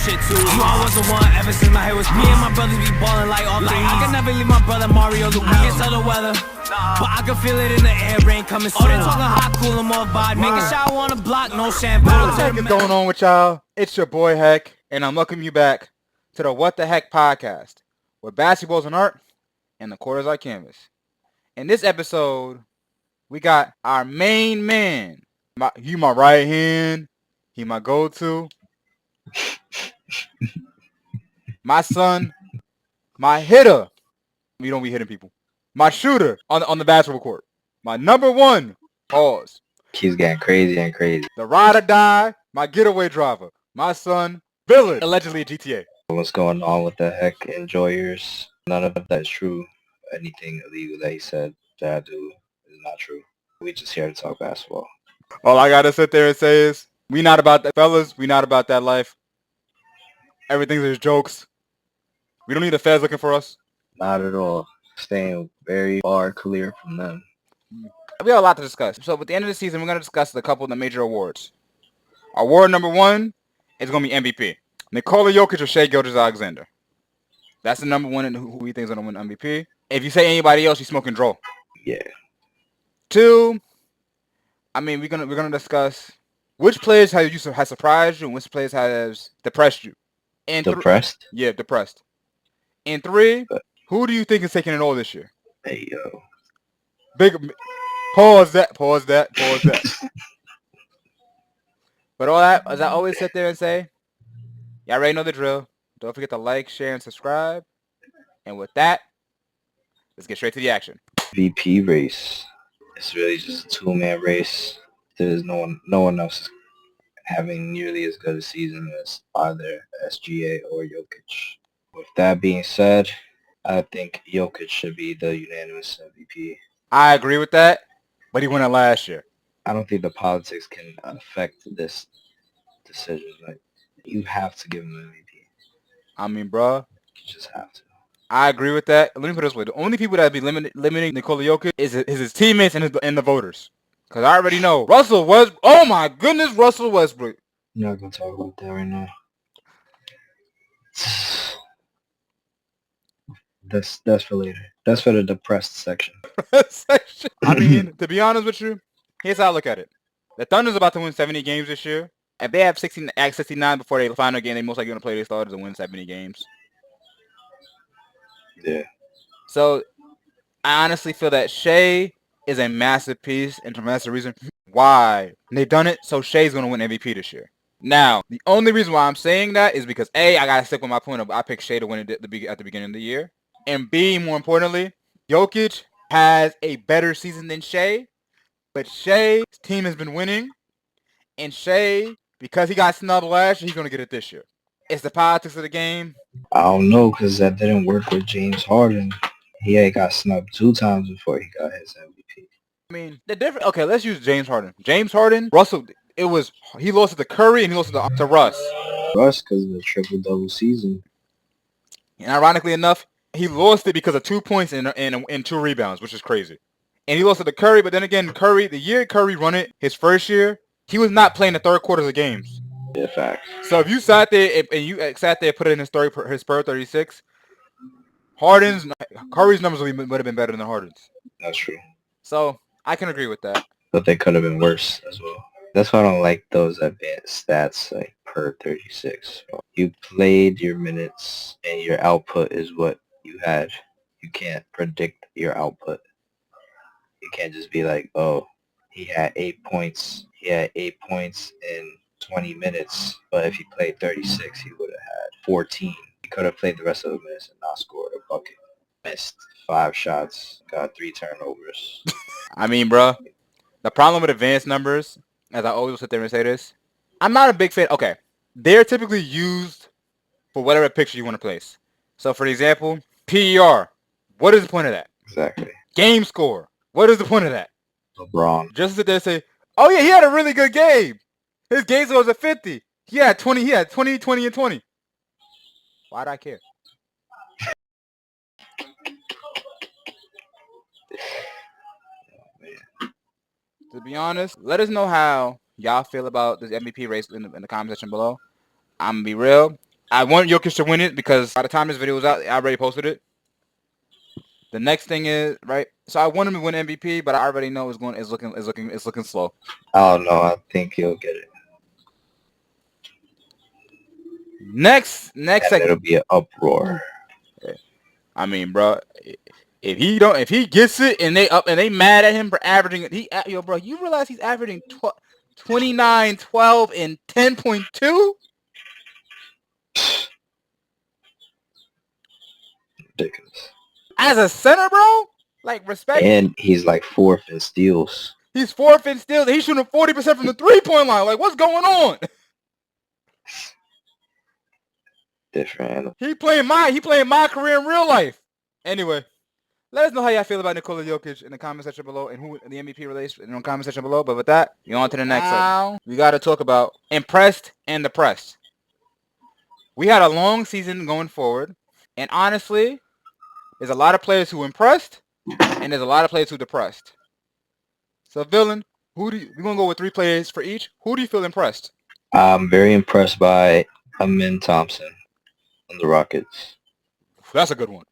shit too. You I was the one ever since my hair was me and my brothers be ballin' like all three. I can never leave my brother Mario Luke. I can tell the weather, but I can feel it in the air, rain coming soon. Oh, they talking hot, cool, and more vibe. Make a shower on the block, no shampoo. What the heck is going on with y'all? It's your boy Heck, and I'm welcoming you back to the What.Da.Hecpodcast, where basketball's an art and the court is our canvas. In this episode, we got our main man. He my right hand. He my go-to. My son. My hitter. We don't be hitting people. My shooter on the basketball court. My number one. Pause. Keeps getting crazy and crazy. The ride or die. My getaway driver. My son. Villen. Allegedly a GTA. What's going on with the Heck enjoyers? None of that is true. Anything illegal that he said that I do is not true. We just here to talk basketball. All I gotta sit there and say is, we not about that, fellas. We not about that life. Everything's just jokes. We don't need the feds looking for us. Not at all. Staying very far clear from them. We have a lot to discuss. So at the end of the season, we're going to discuss a couple of the major awards. Award number one is going to be MVP. Nikola Jokic or Shai Gilgeous-Alexander. That's the number one and who we think is going to win MVP. If you say anybody else, you're smoking draw. Yeah. Two, I mean, we're gonna discuss which players has surprised you and which players has depressed you. And Depressed? Yeah, depressed. And three, who do you think is taking it all this year? Hey, yo. Big pause that. But all that, as I always sit there and say, y'all already know the drill. Don't forget to like, share, and subscribe. And with that, let's get straight to the action. VP race. It's really just a two-man race. There's no one else is having nearly as good a season as either SGA or Jokic. With that being said, I think Jokic should be the unanimous MVP. I agree with that, but he won it last year. I don't think the politics can affect this decision. Like, you have to give him an MVP. I mean, bro, You just have to. I agree with that. Let me put it this way. The only people that be limiting Nikola Jokic is his teammates and the voters. Because I already know. Russell Westbrook. Oh, my goodness, Russell Westbrook. I'm not going to talk about that right now. That's for later. That's for the depressed section. I mean, to be honest with you, here's how I look at it. The Thunder's about to win 70 games this year. If they have 69 before they final game, they most likely going to play their starters and win 70 games. Yeah. So, I honestly feel that Shai is a massive piece and a massive reason why they've done it. So, Shai's going to win MVP this year. Now, the only reason why I'm saying that is because, A, I got to stick with my point of I picked Shai to win it at the beginning of the year. And B, more importantly, Jokic has a better season than Shai. But Shai's team has been winning. And Shai, because he got snubbed last year, he's going to get it this year. It's the politics of the game. I don't know, because that didn't work with James Harden. He had got snubbed 2 times before he got his MVP. I mean, the different. Okay, let's use James Harden. James Harden, Russell. He lost to Curry and he lost to Russ. Russ, because of the triple-double season. And ironically enough, he lost it because of 2 points and 2 rebounds, which is crazy. And he lost it to Curry, but then again, the year Curry run it, his first year, he was not playing the third quarters of games. Yeah, facts. So if you sat there and put in his per 36, Curry's numbers would have been better than Harden's. That's true. So I can agree with that. But they could have been worse as well. That's why I don't like those advanced stats like per 36. You played your minutes and your output is what you had. You can't predict your output. You can't just be like, oh, he had 8 points. He had 8 points in 20 minutes. But if he played 36, he would have had 14. He could have played the rest of the minutes and not scored a bucket. Missed 5 shots. Got 3 turnovers. I mean, bro, the problem with advanced numbers, as I always sit there and say this, I'm not a big fan. Okay, they're typically used for whatever picture you want to place. So, for example, PER. What is the point of that? Exactly. Game score. What is the point of that? LeBron. Just sit there and say, oh, yeah, he had a really good game. His game score was a 50. He had 20, and 20. Why'd I care? To be honest, let us know how y'all feel about this MVP race in the comment section below. I'm going to be real. I want Jokic to win it because by the time this video was out, I already posted it. The next thing is right. So I want him to win MVP, but I already know it's looking slow. I don't know. I think he'll get it. Next And segment. it'll be an uproar. I mean, bro, if he gets it and they mad at him for averaging, bro, you realize he's averaging 29, 12, and 10.2? Ridiculous. As a center, bro? Like, respect. And he's like 4th in steals. He's 4th in steals. He's shooting 40% from the 3-point line. Like, what's going on? Different. He playing my career in real life. Anyway, let us know how y'all feel about Nikola Jokic in the comment section below and who in the MVP relates in the comment section below. But with that, we're on to the next segment. We got to talk about impressed and depressed. We had a long season going forward, and honestly, there's a lot of players who impressed, and there's a lot of players who depressed. So, Villen, we're gonna go with 3 players for each. Who do you feel impressed? I'm very impressed by Amin Thompson on the Rockets. That's a good one.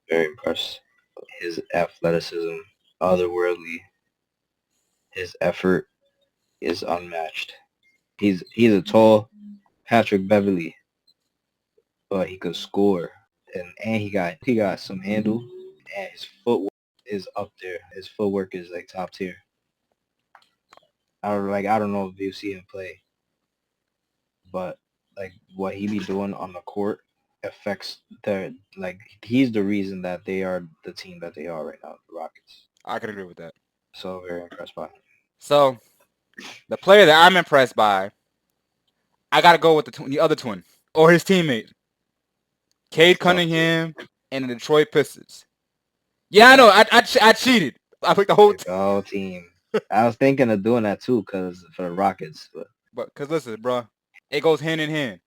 Very impressed. His athleticism, otherworldly. His effort is unmatched. He's a tall Patrick Beverly, but he could score, and he got some handle, and his footwork is up there. His footwork is like top tier. I don't know if you see him play, but like what he be doing on the court affects he's the reason that they are the team that they are right now, the Rockets. I can agree with that. So very impressed by him. So, the player that I'm impressed by, I gotta go with the other twin or his teammate, Cade Cunningham and the Detroit Pistons. Yeah, I know. I cheated. I picked the whole team. I was thinking of doing that too, cause for the Rockets, but cause listen, bro, it goes hand in hand.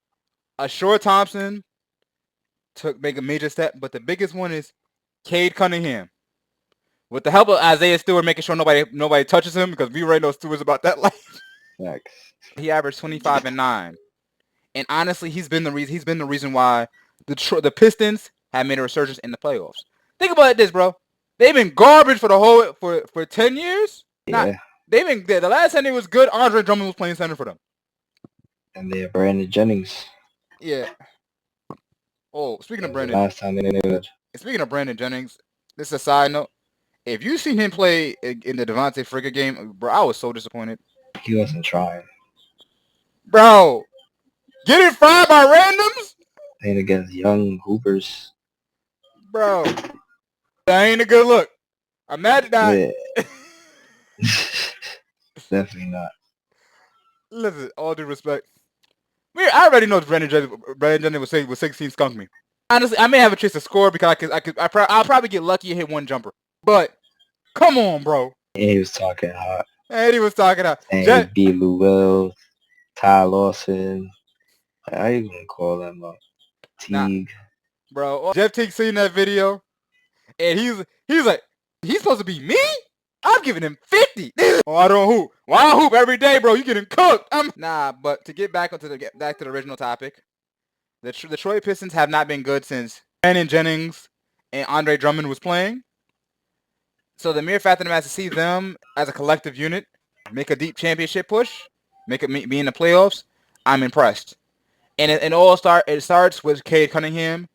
Ashore Thompson make a major step, but the biggest one is Cade Cunningham. With the help of Isaiah Stewart, making sure nobody touches him, because we already know Stewart's about that life. Next. He averaged 25 and 9, and honestly, he's been the reason why the Pistons have made a resurgence in the playoffs. Think about this, bro. They've been garbage for 10 years. Yeah. The last time they was good, Andre Drummond was playing center for them. And they have Brandon Jennings. Yeah. Oh, speaking of Brandon. Last time they did. Speaking of Brandon Jennings, this is a side note. If you seen him play in the Devontae Fricker game, bro, I was so disappointed. He wasn't trying. Bro, getting fried by randoms? Playing against young hoopers. Bro, that ain't a good look. Imagine that. Yeah. Definitely not. Listen, all due respect. I already know Brandon Jennings was 16 skunk me. Honestly, I may have a chance to score because I'll probably get lucky and hit one jumper. But come on, bro. And he was talking hot. And he was talking hot. And he beat Lou Will, Ty Lawson. How you gonna call them up? Teague. Bro, Jeff Teague seen that video, and he's like, he's supposed to be me? I'm giving him 50. Oh, I don't hoop. Well, I hoop every day, bro. You getting cooked. But to get back to the original topic, the Detroit Pistons have not been good since Brandon Jennings and Andre Drummond was playing. So the mere fact of the matter is to see them as a collective unit make a deep championship push, be in the playoffs, I'm impressed. And it starts with Cade Cunningham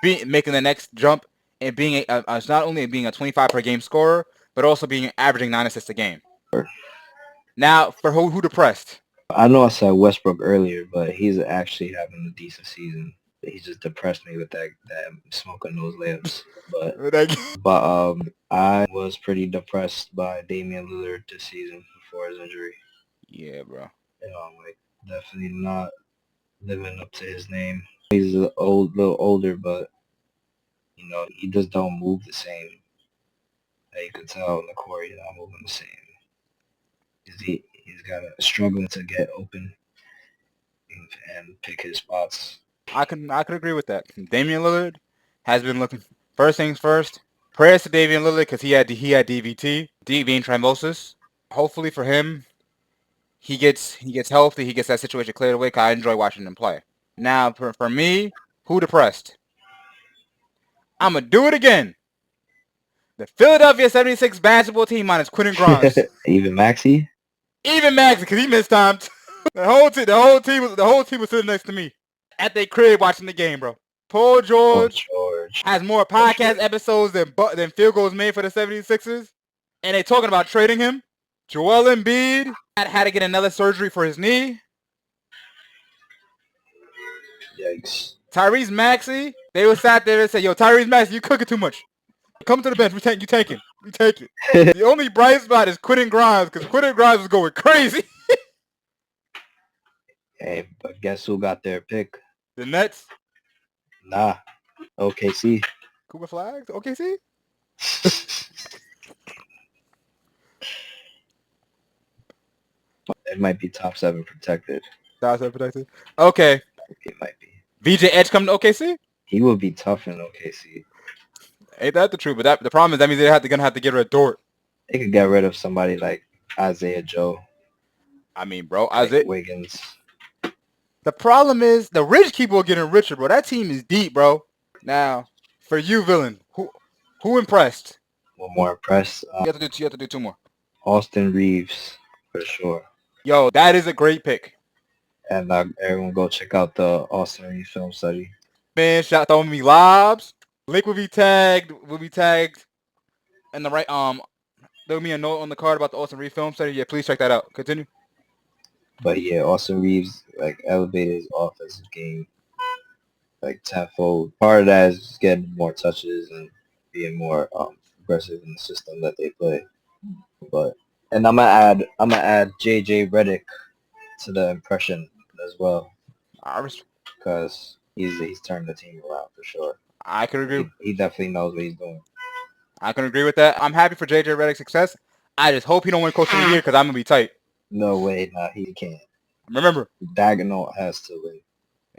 making the next jump and being not only being a 25 per game scorer, but also averaging 9 assists a game. Now, for who depressed? I know I said Westbrook earlier, but he's actually having a decent season. He just depressed me with that smoking those layups. But I was pretty depressed by Damian Lillard this season before his injury. Yeah, bro. Definitely not living up to his name. He's a little older, but he just don't move the same. You can tell in the court he's not moving the same. He's got struggling to get open and pick his spots. I could agree with that. Damian Lillard has been looking. First things first. Prayers to Damian Lillard because he had DVT, deep vein thrombosis. Hopefully for him, he gets healthy. He gets that situation cleared away. Cause I enjoy watching him play. Now, for me, who depressed? I'm going to do it again. The Philadelphia 76 basketball team minus Quentin Grimes. Even Maxey? Even Max, because he missed time. The whole team was sitting next to me at their crib watching the game, bro. Paul George has more podcast episodes than field goals made for the 76ers. And they talking about trading him. Joel Embiid had to get another surgery for his knee. Yikes. Tyrese Maxey, they were sat there and said, yo, Tyrese Maxey, you cooking too much. Come to the bench. You take it. The only bright spot is Quentin Grimes, because Quentin Grimes was going crazy. Hey, but guess who got their pick? The Nets. Nah. OKC. Cooper Flags? OKC? It might be top 7 protected. Top 7 protected? Okay. It might be. VJ Edge coming to OKC? He will be tough in OKC. Ain't that the truth? But the problem is that means they're gonna have to get rid of Dort. They could get rid of somebody like Isaiah Joe. I mean, bro, like Isaiah Wiggins. The problem is the rich keep on getting richer, bro. That team is deep, bro. Now, for you, Villen, who impressed? One more impressed. You have to do 2 more. Austin Reeves, for sure. Yo, that is a great pick. And everyone go check out the Austin Reeves film study. Man, throwing me lobs. Link will be tagged. And the right there'll be a note on the card about the Austin Reeves film study. Yeah, please check that out. Continue. But yeah, Austin Reeves like elevated his offensive game like tenfold. Part of that is just getting more touches and being more aggressive in the system that they play. And I'm gonna add JJ Redick to the impression as well, because he's turned the team around for sure. I can agree. He definitely knows what he's doing. I can agree with that. I'm happy for JJ Redick's success. I just hope he don't win Coach of the Year because I'm gonna be tight. No way, he can't. Remember, Dagenhart has to win.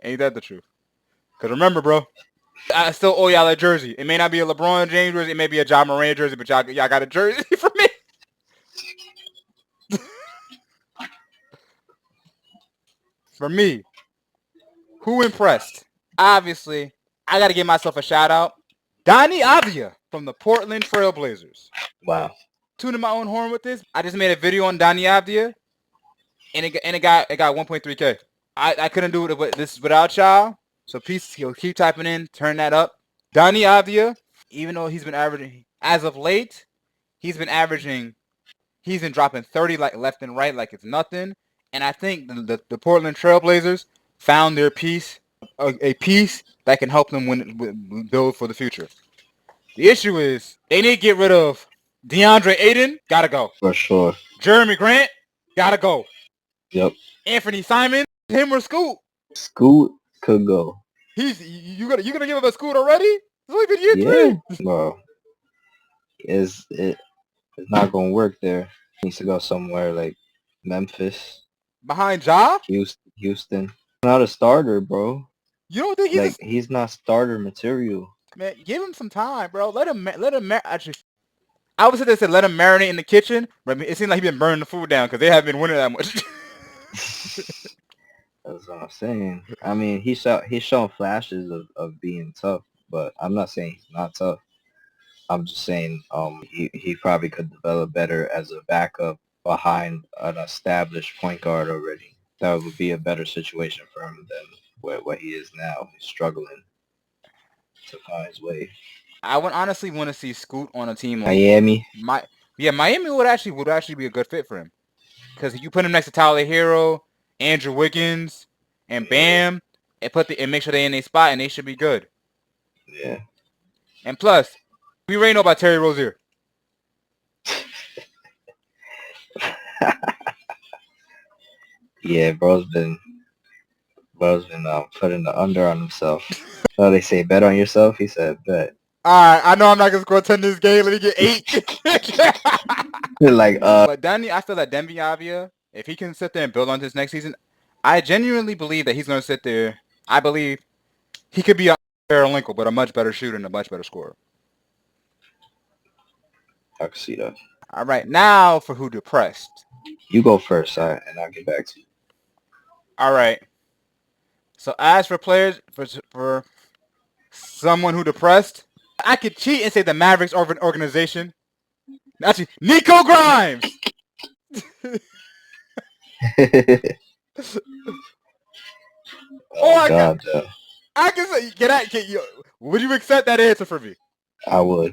Ain't that the truth? Because remember, bro, I still owe y'all a jersey. It may not be a LeBron James jersey. It may be a John Moran jersey, but y'all got a jersey for me. For me, who impressed? Obviously, I got to give myself a shout out. Donnie Avdia from the Portland Trail Blazers. Wow. Tuning my own horn with this. I just made a video on Donnie Avdia, and it got 1.3K. I couldn't do it without y'all. So please, keep typing in, turn that up. Donnie Avdia, even though he's been averaging, as of late, he's been dropping 30 like left and right like it's nothing. And I think the Portland Trail Blazers found their piece, a piece that can help them build for the future. The issue is they need to get rid of DeAndre Ayton, gotta go. For sure. Jeremy Grant, gotta go. Yep. Anthony Simon, him or Scoot? Scoot could go. You gonna give him a Scoot already? It's only been year 3. Bro. It's not gonna work there. He needs to go somewhere like Memphis. Behind Ja? Houston. Not a starter, bro. You don't think he's not starter material? Man, give him some time, bro. Let him actually. I would say they said let him marinate in the kitchen, but it seems like he's been burning the food down because they haven't been winning that much. That's what I'm saying. I mean, he's shown flashes of being tough, but I'm not saying he's not tough. I'm just saying he probably could develop better as a backup behind an established point guard already. That would be a better situation for him than what he is now. He's struggling to find his way. I would honestly want to see Scoot on a team like Miami. Miami would actually be a good fit for him, because you put him next to Tyler Hero, Andrew Wiggins, and Bam, and make sure they're in their spot, and they should be good. Yeah. And plus, we already know about Terry Rozier. Yeah, bro's been putting the under on himself. So they say bet on yourself. He said bet. Alright, I know I'm not gonna score 10 this game. Let me get 8. But I feel that Denby Avia, if he can sit there and build on this next season, I genuinely believe that he's gonna sit there. I believe he could be a Lincoln, but a much better shooter and a much better scorer. I can see that. All right, now for who depressed. You go first, and I'll get back to you. All right. So as for players, for someone who depressed, I could cheat and say the Mavericks are an organization. Actually, Nico Grimes. Oh God, I can say would you accept that answer for me? I would.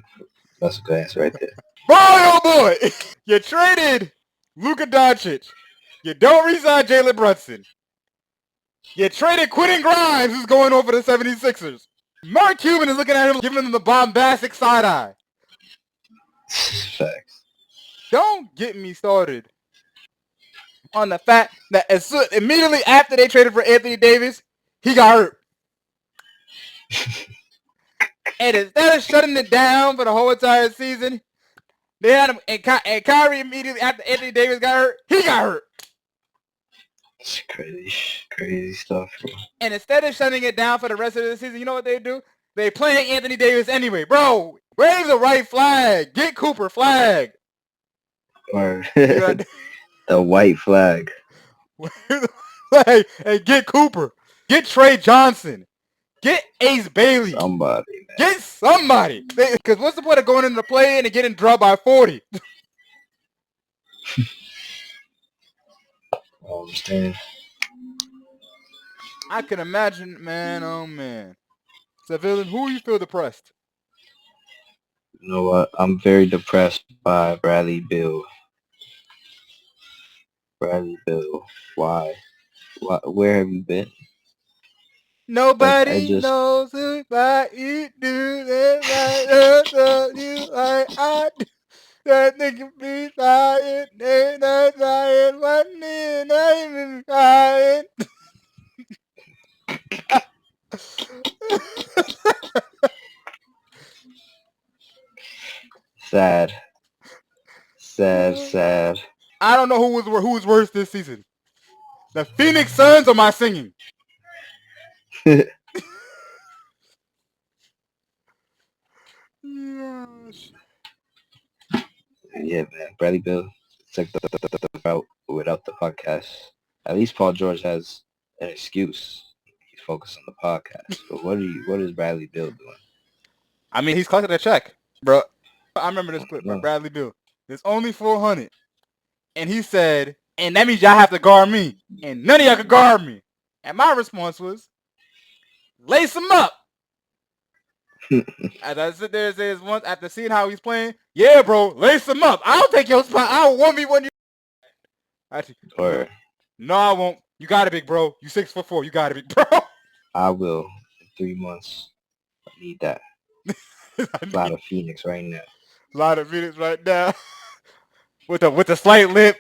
That's a good answer right there. Boy, oh boy! You traded Luka Doncic. You don't re-sign Jalen Brunson. You traded Quentin Grimes, who's going over the 76ers. Mark Cuban is looking at him, giving him the bombastic side eye. Facts. Don't get me started on the fact that immediately after they traded for Anthony Davis, he got hurt. And instead of shutting it down for the whole entire season, they had him, and Kyrie immediately after Anthony Davis got hurt, he got hurt. It's crazy stuff, bro. And instead of shutting it down for the rest of the season, you know what they do? They play Anthony Davis anyway. Bro, wave the right flag. Get Cooper flag. Or the white flag. Wave the flag and get Cooper. Get Trey Johnson. Get Ace Bailey. Somebody, man. Get somebody. Because what's the point of going into the play and getting drubbed by 40? I understand. I can imagine, man, oh man. So, Villen, who you feel depressed? You know what? I'm very depressed by Bradley Beal. Bradley Beal. Why? Where have you been? Nobody knows if I you do that you like I do. That nigga be flying, they not flying, one day I'm flying. Sad. I don't know who was worse this season. The Phoenix Suns or my singing? Yes. Yeah, man. Bradley Beal took the route without the podcast. At least Paul George has an excuse. He's focused on the podcast. But what is Bradley Beal doing? I mean, he's collected a check, bro. I remember this clip from Bradley Beal. There's only 400. And he said, and that means y'all have to guard me. And none of y'all can guard me. And my response was, lace him up. As I sit there and say this once, after seeing how he's playing, yeah, bro, lace him up. I'll take your spot. I'll 1v1 you. Actually, no, I won't. You got it, big bro. You 6'4". You got it, big bro. I will in 3 months. I need that. A lot of Phoenix right now. A lot of Phoenix right now. with the slight lip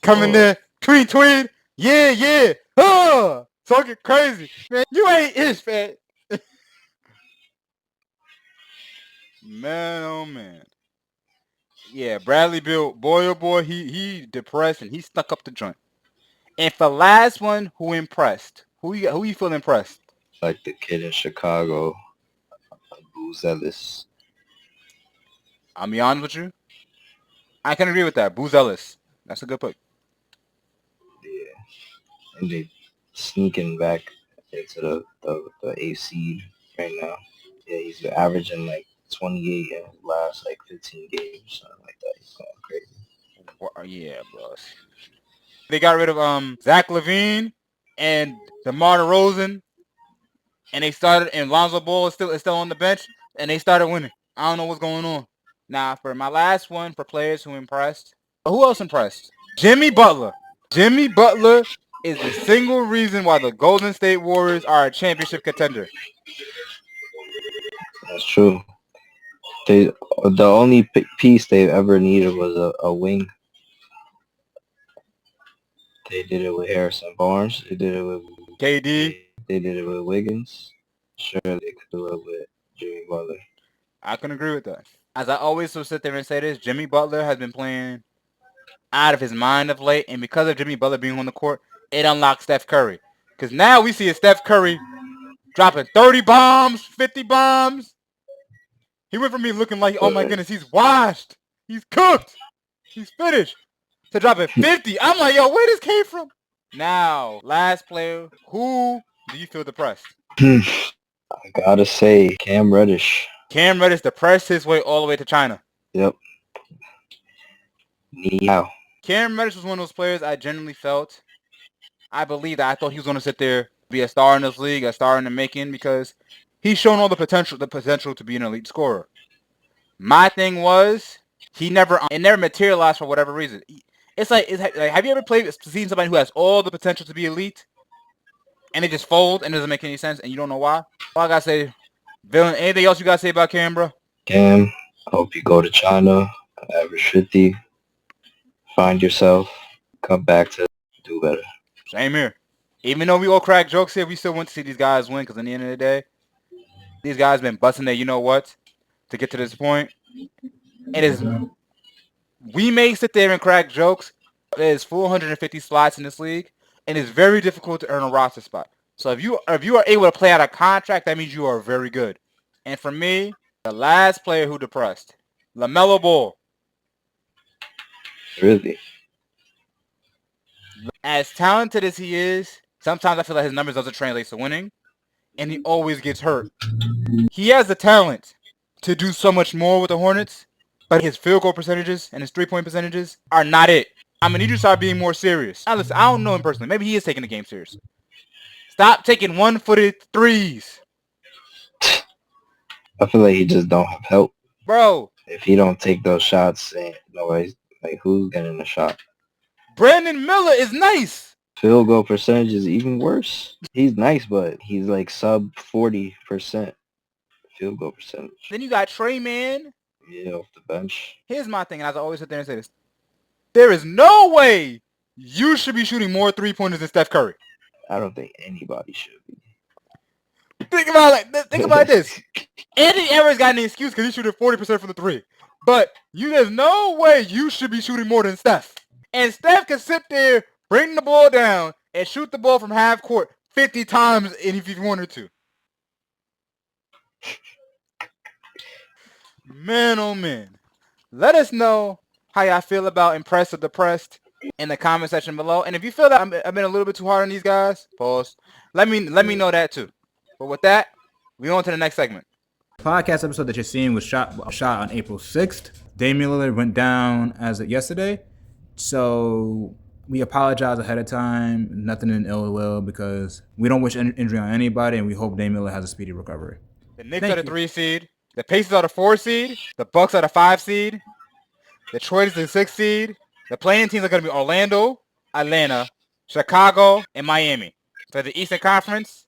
coming there. Tween. Yeah. Oh, talking crazy. Man, you ain't ish, man. Man, oh man. Yeah, Bradley Beal, boy oh boy, he depressed and he stuck up the joint. And for last one, who impressed? Who you feel impressed? Like the kid in Chicago, Booz Ellis. I'll be honest with you. I can agree with that. Booz Ellis. That's a good pick. Yeah. And they sneaking back into the A seed right now. Yeah, he's averaging like 28 in his last like 15 games, something like that. He's going crazy. Yeah, bro. They got rid of Zach LaVine and DeMar DeRozan, and they started. And Lonzo Ball is still on the bench, and they started winning. I don't know what's going on. Now, for my last one, for players who impressed, who else impressed? Jimmy Butler. Jimmy Butler is the single reason why the Golden State Warriors are a championship contender. That's true. The only piece they ever needed was a wing. They did it with Harrison Barnes. They did it with KD. They did it with Wiggins. Sure, they could do it with Jimmy Butler. I can agree with that. As I always will sit there and say this, Jimmy Butler has been playing out of his mind of late, and because of Jimmy Butler being on the court, it unlocks Steph Curry. Because now we see a Steph Curry dropping 30 bombs, 50 bombs. He went from me looking like, oh my goodness, he's washed. He's cooked. He's finished. To dropping 50. I'm like, yo, where this came from? Now, last player who do you feel depressed? I gotta say, Cam Reddish. Cam Reddish depressed his way all the way to China. Yep. Meow. Cam Reddish was one of those players I genuinely felt, I thought he was going to sit there, be a star in this league, a star in the making, because he's shown all the potential to be an elite scorer. My thing was, it never materialized for whatever reason. It's like, have you ever seen somebody who has all the potential to be elite, and they just fold and it doesn't make any sense, and you don't know why? All I gotta say, Villen, anything else you gotta say about Cam, bro? Cam, I hope you go to China, average 50, find yourself, come back to do better. Same here. Even though we all crack jokes here, we still want to see these guys win, because at the end of the day, these guys been busting their you-know-what to get to this point. We may sit there and crack jokes. There's 450 slots in this league, and it's very difficult to earn a roster spot. So if you are able to play out a contract, that means you are very good. And for me, the last player who depressed, LaMelo Ball. Really? As talented as he is, sometimes I feel like his numbers doesn't translate to winning, and he always gets hurt. He has the talent to do so much more with the Hornets, but his field goal percentages and his three-point percentages are not it. I'm going to need you to start being more serious. Now listen, I don't know him personally. Maybe he is taking the game serious. Stop taking one-footed threes. I feel like he just don't have help. Bro. If he don't take those shots, nobody's like, who's getting the shot? Brandon Miller is nice. Field goal percentage is even worse. He's nice, but he's like sub 40% field goal percentage. Then you got Trey Man. Yeah, off the bench. Here's my thing, and as I always sit there and say this. There is no way you should be shooting more three-pointers than Steph Curry. I don't think anybody should be. Think about this. Anthony Edwards got an excuse because he's shooting 40% from the three. But there's no way you should be shooting more than Steph. And Steph can sit there, bring the ball down, and shoot the ball from half court 50 times if he wanted to. Man, oh man. Let us know how y'all feel about impressed or depressed in the comment section below. And if you feel that I've been a little bit too hard on these guys, pause. Let me know that too. But with that, we on to the next segment. Podcast episode that you're seeing was shot on April 6th. Damian Lillard went down as of yesterday. So we apologize ahead of time. Nothing in ill will, because we don't wish injury on anybody, and we hope Damian Lillard has a speedy recovery. The Knicks are the 3 seed. The Pacers are the 4 seed. The Bucks are the 5 seed. Detroit is the 6 seed. The playing teams are going to be Orlando, Atlanta, Chicago, and Miami for the Eastern Conference.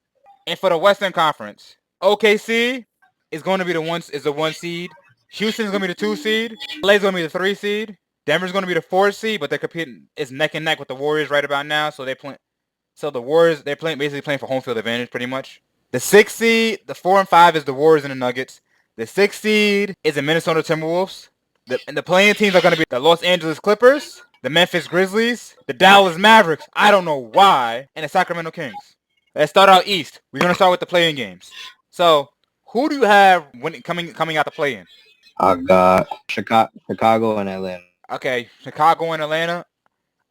And for the Western Conference, OKC is going to be the 1 seed. Houston is going to be the 2 seed. LA is going to be the 3 seed. Denver's going to be the 4 seed, but they're competing. It's neck and neck with the Warriors right about now. So the Warriors, they're basically playing for home field advantage pretty much. The 6 seed, the 4 and 5 is the Warriors and the Nuggets. The 6 seed is the Minnesota Timberwolves. And the playing teams are going to be the Los Angeles Clippers, the Memphis Grizzlies, the Dallas Mavericks, I don't know why, and the Sacramento Kings. Let's start out East. We're going to start with the play-in games. So, who do you have coming out the play-in? I got Chicago and Atlanta. Okay, Chicago and Atlanta.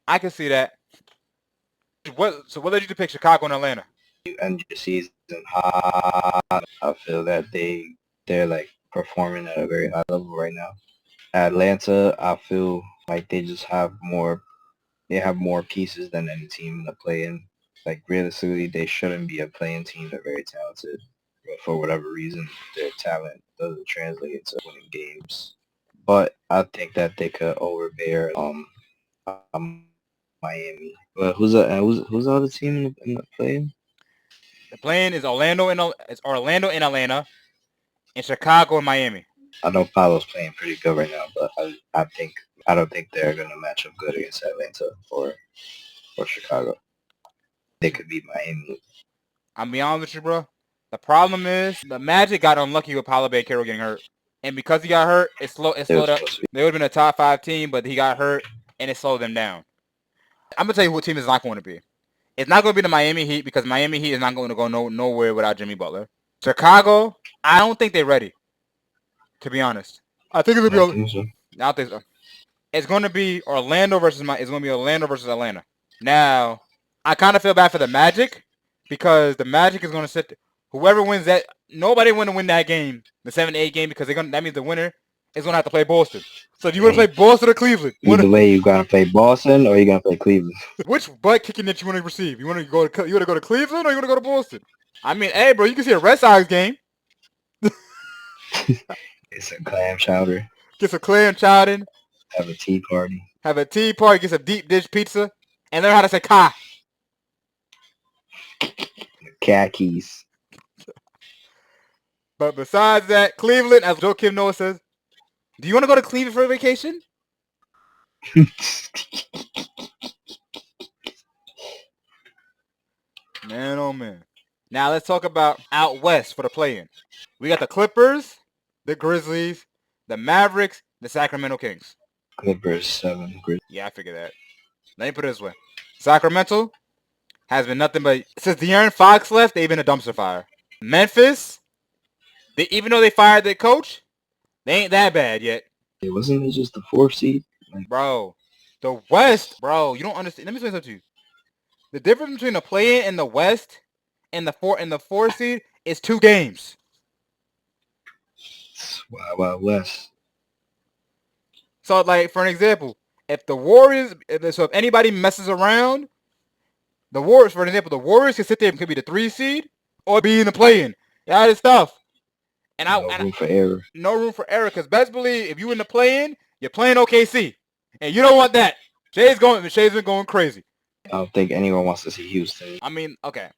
I can see that. What led you to pick Chicago and Atlanta? You end your season hot. I feel that they're like performing at a very high level right now. Atlanta, I feel like they just have more pieces than any team in the play-in. Like, realistically, they shouldn't be a play-in team. They're very talented. But for whatever reason, their talent doesn't translate into winning games. But I think that they could overbear Miami. But who's the other team in the play-in? The play-in is Orlando and Atlanta, and Chicago and Miami. I know Paolo's playing pretty good right now, but I don't think they're gonna match up good against Atlanta or Chicago. They could beat Miami. I'll be honest with you, bro. The problem is the Magic got unlucky with Paolo Banchero getting hurt, and because he got hurt, it slowed up. They would have been a top 5 team, but he got hurt, and it slowed them down. I'm gonna tell you what team is not going to be. It's not going to be the Miami Heat, because Miami Heat is not going to go nowhere without Jimmy Butler. Chicago, I don't think they're ready. To be honest, I think it's gonna be. I don't think so. It's going to be Orlando versus Atlanta. Now, I kind of feel bad for the Magic because the Magic is going to sit there. Whoever wins that, nobody want to win that game, the 7-8 game, because that means the winner is going to have to play Boston. So do you want to play Boston or Cleveland? Either way, you gotta play Boston or you gotta play Cleveland. Which butt kicking that you want to receive? You want to go to Cleveland or you want to go to Boston? I mean, hey, bro, you can see a Red Sox game. It's a clam chowder. Get some clam chowder. Have a tea party. Get some deep dish pizza, and learn how to say "ka." Khakis. But besides that, Cleveland, as Joe Kim Noah says, do you want to go to Cleveland for a vacation? Man, oh man. Now let's talk about out west for the play-in. We got the Clippers, the Grizzlies, the Mavericks, the Sacramento Kings. Clippers 7. Grizzlies. Yeah, I figured that. Let me put it this way. Sacramento has been nothing but, since De'Aaron Fox left, they've been a dumpster fire. Memphis, even though they fired their coach, they ain't that bad yet. Wasn't it just the 4th seed? Bro, the West, bro, you don't understand. Let me explain something to you. The difference between the play-in in the West and the 4th seed is 2 games. Wild West. So, like, for an example, if anybody messes around, the Warriors can sit there and could be the 3 seed or be in the play-in. That is tough. And no room for error. No room for error, because best believe if you in the play-in, you're playing OKC, and you don't want that. Shay's been going crazy. I don't think anyone wants to see Houston. I mean, okay,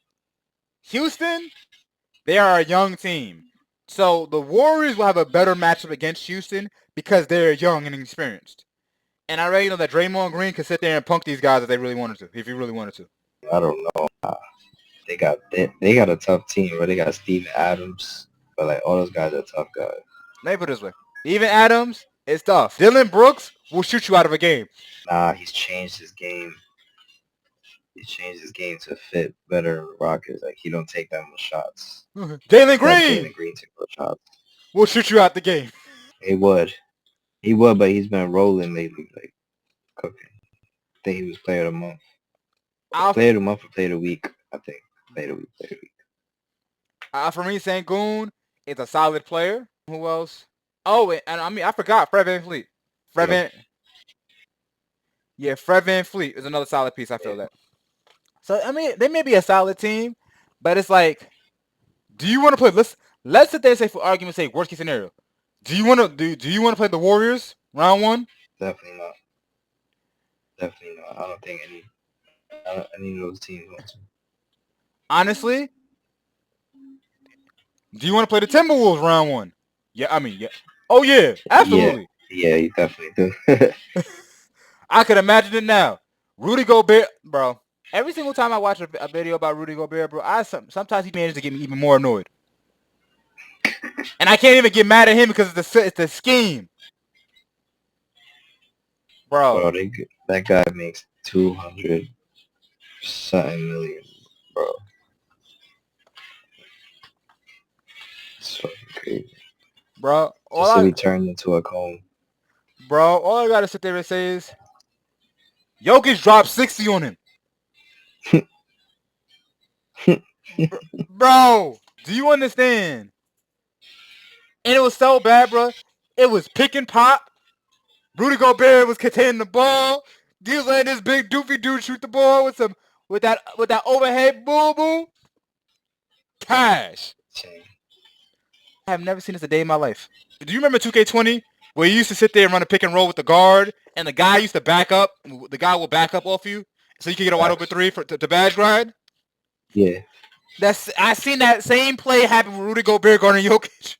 Houston, they are a young team, so the Warriors will have a better matchup against Houston because they're young and inexperienced. And I already know that Draymond Green could sit there and punk these guys if he really wanted to. I don't know. They got a tough team, but they got Steven Adams. But like all those guys are tough guys. Let me put it this way. Even Adams is tough. Dylan Brooks will shoot you out of a game. Nah, he's changed his game. He changed his game to fit better in the Rockets. Like he don't take that much shots. Jalen Green takes more shots. Will shoot you out the game. He would, but he's been rolling lately, like cooking. I think he was player of the month. Player of the month or player of the week, I think. Player of the week. For me, Sengun is a solid player. Who else? Oh, and I mean, I forgot Fred VanVleet. Fred VanVleet is another solid piece. I feel that. So, I mean, they may be a solid team, but it's like, do you want to play? Let's sit there and say, for argument's sake, worst case scenario. Do you want to play the Warriors round 1? Definitely not. I don't think any of those teams want to. Honestly, do you want to play the Timberwolves round 1? Yeah, I mean, yeah. Oh yeah, absolutely. Yeah, you definitely do. I could imagine it now. Rudy Gobert, bro. Every single time I watch a video about Rudy Gobert, bro, sometimes he manages to get me even more annoyed. And I can't even get mad at him because it's the scheme. Bro. That guy makes 200 something million, bro. It's fucking crazy. Bro. Just to be turned into a cone. Bro, all I gotta sit there and say is Jokic dropped 60 on him. Bro, do you understand? And it was so bad, bro. It was pick and pop. Rudy Gobert was containing the ball. He was letting this big doofy dude shoot the ball with that overhead boom. Cash. I have never seen this a day in my life. Do you remember 2K20 where you used to sit there and run a pick and roll with the guard and the guy used to back up? The guy will back up off you so you can get a wide open 3 to badge grind? Yeah. I seen that same play happen with Rudy Gobert guarding Jokic.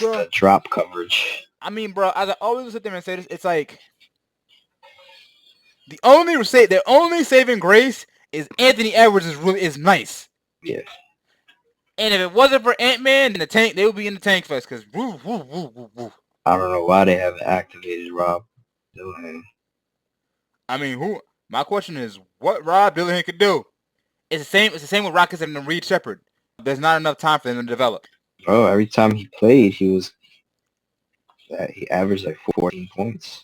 The drop coverage. I mean, bro, as I always sit there and say this, it's like the only saving grace is Anthony Edwards is nice. Yeah. And if it wasn't for Ant-Man in the tank, they would be in the tank fest because I don't know why they haven't activated Rob Dillingham. I mean, my question is, what Rob Dillingham could do? It's the same with Rockets and Reed Shepherd. There's not enough time for them to develop. Bro, every time he played, he averaged like 14 points.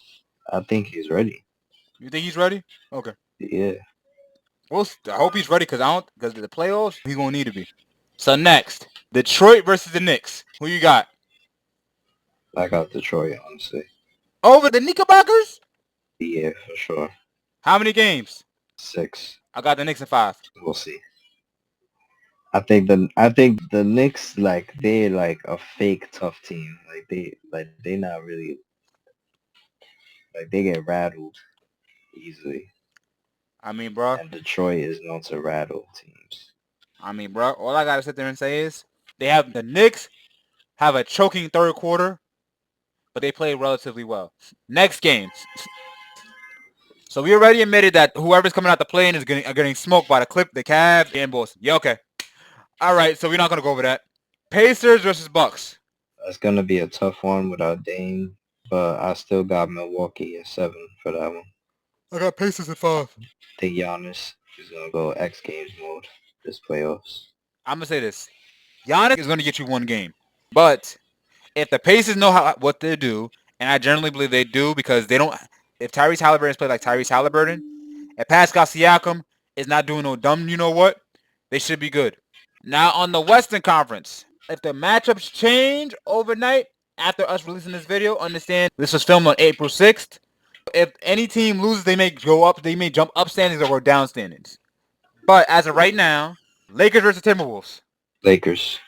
I think he's ready. You think he's ready? Okay. Yeah. I hope he's ready because the playoffs, he's going to need to be. So next, Detroit versus the Knicks. Who you got? I got Detroit, honestly. Over the Knickerbockers? Yeah, for sure. How many games? 6. I got the Knicks in 5. We'll see. I think the Knicks, like, they're like a fake tough team. They not really, like, they get rattled easily. I mean, bro. And Detroit is known to rattle teams. I mean, bro. All I got to sit there and say is the Knicks have a choking third quarter, but they play relatively well. Next game. So we already admitted that whoever's coming out the play-in is getting smoked by the Cavs, and Boston. Yeah, okay. All right, so we're not going to go over that. Pacers versus Bucks. That's gonna be a tough one without Dame, but I still got Milwaukee at 7 for that one. I got Pacers at 5. I think Giannis is gonna go X Games mode this playoffs. I'm going to say this. Giannis is going to get you one game. But if the Pacers know what they do, and I generally believe they do because they don't... If Tyrese Halliburton's played like Tyrese Halliburton, and Pascal Siakam is not doing no dumb you-know-what, they should be good. Now, on the Western Conference, if the matchups change overnight after us releasing this video, understand this was filmed on April 6th. If any team loses, they may jump up standings or go down standings. But as of right now, Lakers versus Timberwolves. Lakers.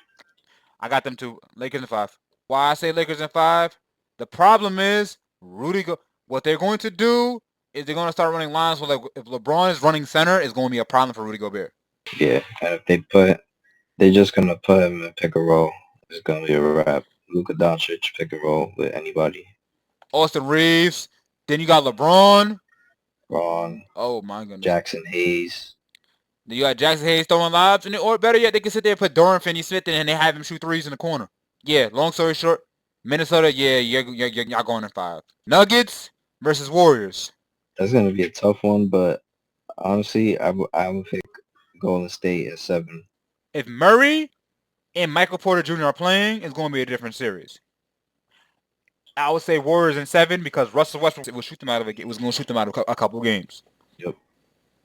I got them too. Lakers in 5. Why I say Lakers in 5? The problem is what they're going to do is they're going to start running lines. So like if LeBron is running center, it's going to be a problem for Rudy Gobert. Yeah, and if they're just gonna put him in pick and roll. It's gonna be a wrap. Luka Doncic pick and roll with anybody. Austin Reeves. Then you got LeBron. Ron. Oh my goodness. Jackson Hayes. Then you got Jackson Hayes throwing lobs, or better yet, they can sit there and put Dorian Finney-Smith in, and they have him shoot threes in the corner. Yeah. Long story short, Minnesota. Yeah, you're going in 5. Nuggets versus Warriors. That's gonna be a tough one, but honestly, I would pick Golden State at 7. If Murray and Michael Porter Jr. are playing, it's going to be a different series. I would say Warriors in 7 because Russell Westbrook was going to shoot them out of a couple games. Yep.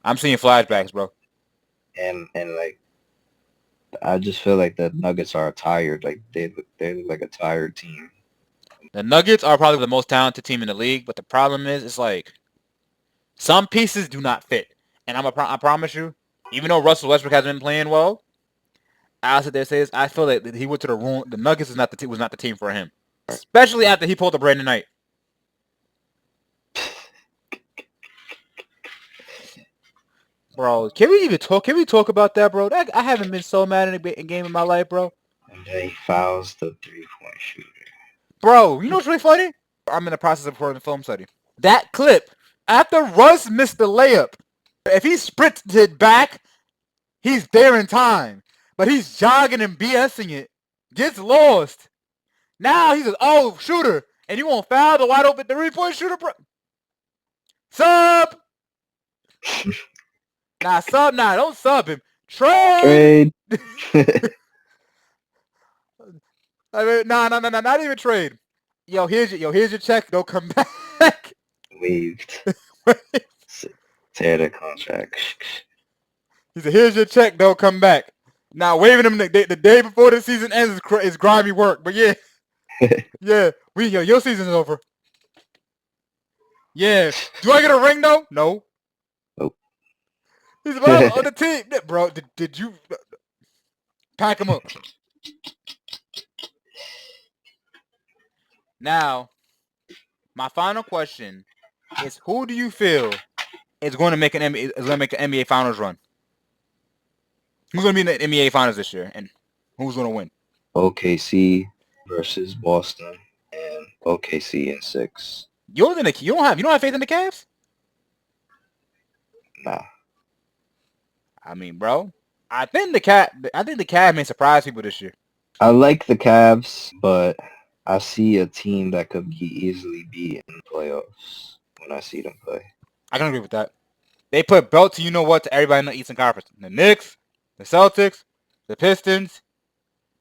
I'm seeing flashbacks, bro. And like, I just feel like the Nuggets are tired. Like they look like a tired team. The Nuggets are probably the most talented team in the league, but the problem is, it's like some pieces do not fit. And I promise you, even though Russell Westbrook hasn't been playing well, I'll sit there and say this, I feel that he went to the Nuggets was not the team for him. Especially after he pulled the Brandon Knight. Bro, can we talk about that, bro? I haven't been so mad in a game in my life, bro. And then he fouls the 3-point shooter. Bro, you know what's really funny? I'm in the process of recording a film study. That clip, after Russ missed the layup, if he sprinted back, he's there in time. But he's jogging and BSing it. Gets lost. Now he says, oh, shooter. And you won't foul the wide open 3-point shooter, bro. Sub! Don't sub him. Trade! I mean, not even trade. Yo, here's your check. Don't come back. Waived. Tear the contract. He said, here's your check. Don't come back. Now, waving him the day before the season ends is grimy work. But yeah. Yeah. Your season is over. Yeah. Do I get a ring, though? No. Nope. He's about on the team. Bro, did you pack him up? Now, my final question is: who do you feel is going to make an NBA Finals run? Who's going to be in the NBA Finals this year, and who's going to win? OKC versus Boston, and OKC in 6. You don't have faith in the Cavs? Nah. I mean, bro, I think the Cavs may surprise people this year. I like the Cavs, but I see a team that could be easily beat in the playoffs when I see them play. I can agree with that. They put belt to to everybody in the Eastern Conference. The Knicks, the Celtics, the Pistons,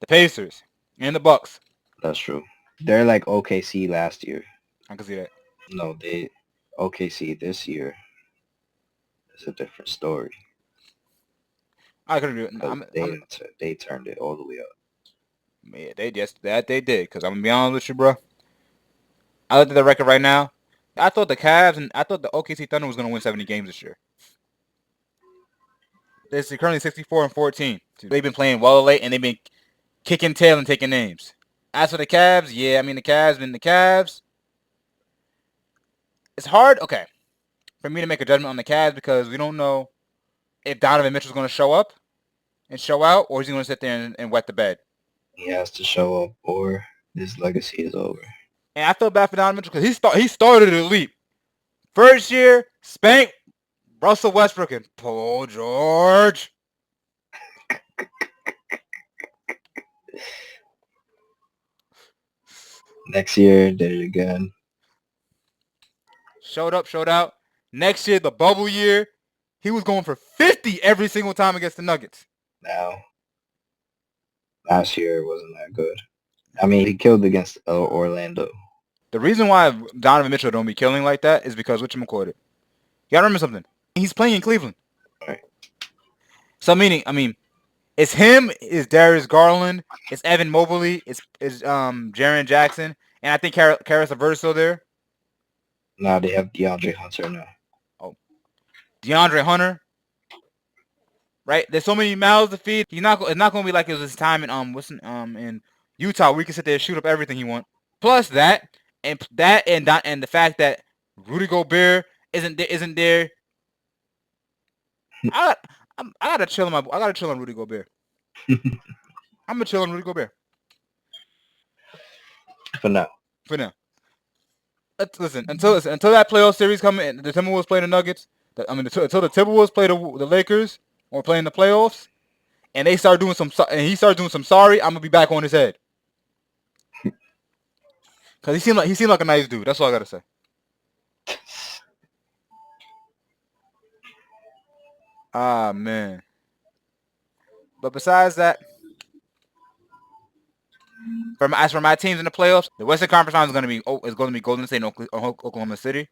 the Pacers, and the Bucks. That's true. They're like OKC last year. I can see that. No, OKC this year is a different story. I could agree. They turned it all the way up. Yeah, they did. Cause I'm gonna be honest with you, bro. I looked at the record right now. I thought the OKC Thunder was gonna win 70 games this year. They're currently 64-14. They've been playing well late, and they've been kicking tail and taking names. As for the Cavs, yeah, I mean the Cavs. It's hard, okay, for me to make a judgment on the Cavs because we don't know if Donovan Mitchell's going to show up and show out, or is he going to sit there and wet the bed? He has to show up, or his legacy is over. And I feel bad for Donovan Mitchell because he started elite. First year, spanked Russell Westbrook and Paul George. Next year, did it again. Showed out. Next year, the bubble year, he was going for 50 every single time against the Nuggets. Now, last year wasn't that good. I mean, he killed against Orlando. The reason why Donovan Mitchell don't be killing like that is because whatchamacallit. You gotta remember something. He's playing in Cleveland. Right. So meaning, it's him, it's Darius Garland, it's Evan Mobley, it's Jaren Jackson, and I think Karis LeVert's still there. Now they have DeAndre Hunter now. Oh, DeAndre Hunter. Right? There's so many mouths to feed. It's not going to be like it was his time in Utah where he can sit there and shoot up everything he wants. Plus that and the fact that Rudy Gobert isn't there. I gotta chill on Rudy Gobert. I'm gonna chill on Rudy Gobert. For now. Listen, until that playoff series comes in, the Timberwolves play the Nuggets. Until the Timberwolves play the Lakers or play in the playoffs, and he starts doing some sorry, I'm gonna be back on his head. Cause he seemed like a nice dude. That's all I gotta say. Ah man. But besides that, as for my teams in the playoffs, the Western Conference Finals is going to be Golden State and Oklahoma City,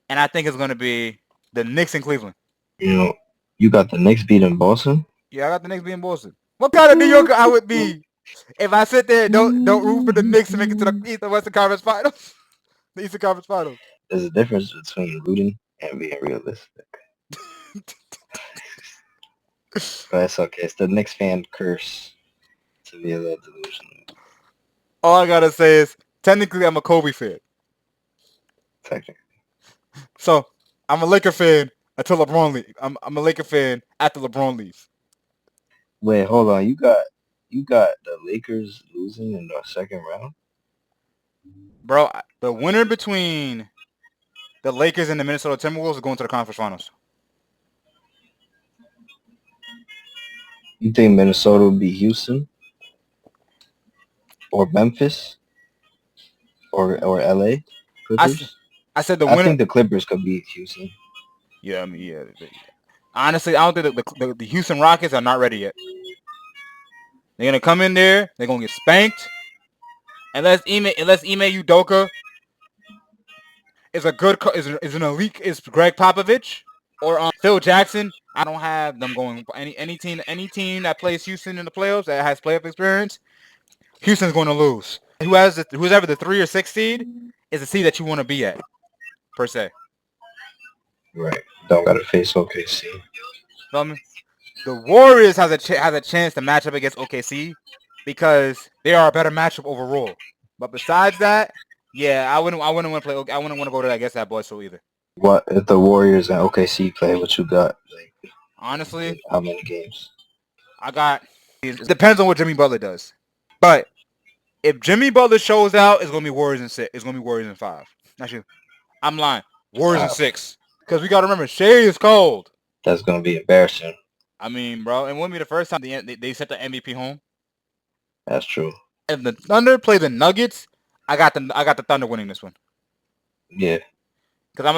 and I think it's going to be the Knicks in Cleveland. You know, you got the Knicks beating Boston. Yeah, I got the Knicks beating Boston. What kind of New Yorker I would be if I sit there and don't root for the Knicks to make it to the Western Conference Finals, the Eastern Conference Finals? There's a difference between rooting and being realistic. But it's okay. It's the Knicks fan curse to be a little delusional. All I gotta say is, technically, I'm a Kobe fan. Technically. So I'm a Laker fan until LeBron leaves. I'm a Laker fan after LeBron leaves. Wait, hold on. You got the Lakers losing in the second round? Bro, the winner between the Lakers and the Minnesota Timberwolves is going to the conference finals. You think Minnesota will beat Houston? Or Memphis? Or LA? Clippers? I said the winner. I think the Clippers could beat Houston. Yeah, I mean, yeah. Honestly, I don't think the Houston Rockets are not ready yet. They're gonna come in there. They're gonna get spanked. Unless Ime Udoka is an elite, is Greg Popovich or Phil Jackson. I don't have them going. Any team that plays Houston in the playoffs that has playoff experience, Houston's going to lose. Who's ever the 3 or 6 seed is the seed that you want to be at, per se. Right. Don't gotta face OKC. Feel me? The Warriors has a chance to match up against OKC because they are a better matchup overall. But besides that, yeah, I wouldn't want to play. I wouldn't want to go to against that boy show either. What if the Warriors and OKC play? What you got? Like, honestly, how many games? It depends on what Jimmy Butler does. But if Jimmy Butler shows out, it's gonna be Warriors in 6. It's gonna be Warriors in 5. Actually, I'm lying. Warriors in 6. Because we gotta remember, Shea is cold. That's gonna be embarrassing. I mean, bro, it wouldn't be the first time they set the MVP home. That's true. If the Thunder play the Nuggets, I got the Thunder winning this one. Yeah. Because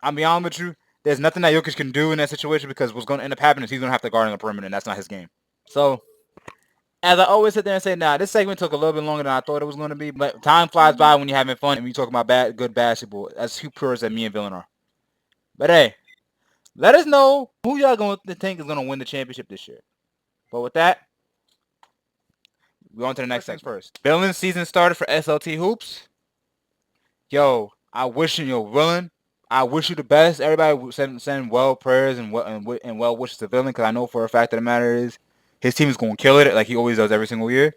I'm be honest with you, there's nothing that Jokic can do in that situation because what's going to end up happening is he's going to have to guard in the perimeter, and that's not his game. So, as I always sit there and say, nah, this segment took a little bit longer than I thought it was going to be, but time flies by when you're having fun and we talk about good basketball. That's two purists that me and Villen are. But hey, let us know who y'all going to think is going to win the championship this year. But with that, we're on to the next segment first. Villen's season started for SLT Hoops. Yo, Villen, I wish you the best. Everybody send well prayers and well wishes to Villen, because I know for a fact that the matter is his team is going to kill it like he always does every single year.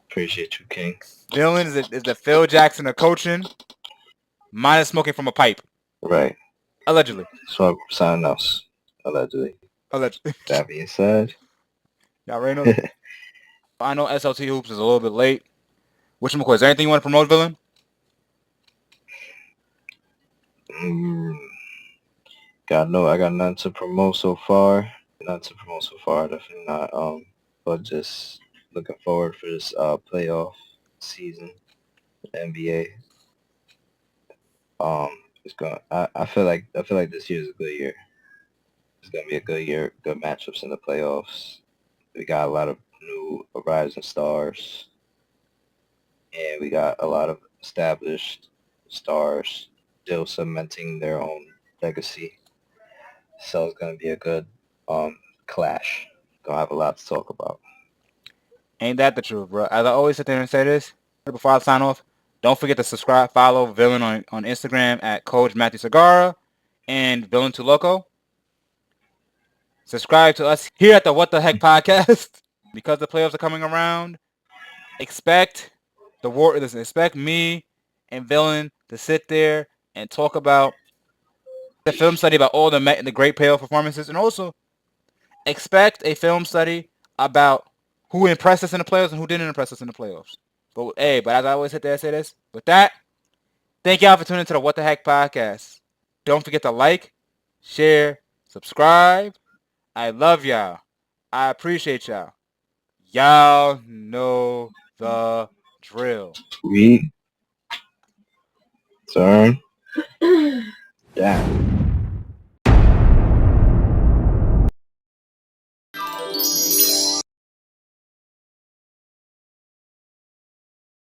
Appreciate you, King. Villen is the Phil Jackson of coaching, minus smoking from a pipe. Right. Allegedly. Smoke from something else. Allegedly. That being said. Y'all already know that. I know SLT Hoops is a little bit late. Whatchamacallit, is there anything you want to promote, Villen? I got nothing to promote so far. Definitely not. But just looking forward for this playoff season, the NBA. It's going. I feel like this year is a good year. It's gonna be a good year. Good matchups in the playoffs. We got a lot of new rising stars, and we got a lot of established stars still cementing their own legacy. So it's gonna be a good clash. Gonna have a lot to talk about. Ain't that the truth, bro? As I always sit there and say this, before I sign off, don't forget to subscribe, follow Villen on Instagram at Coach Matthew Segura and Villen Too Loco. Subscribe to us here at the What the Heck podcast. Because the playoffs are coming around, expect me and Villen to sit there and talk about the film study about all the great playoff performances, and also expect a film study about who impressed us in the playoffs and who didn't impress us in the playoffs. But as I always sit there and say this, with that, thank y'all for tuning into the What the Heck podcast. Don't forget to like, share, subscribe. I love y'all. I appreciate y'all. Y'all know the drill. We turn down.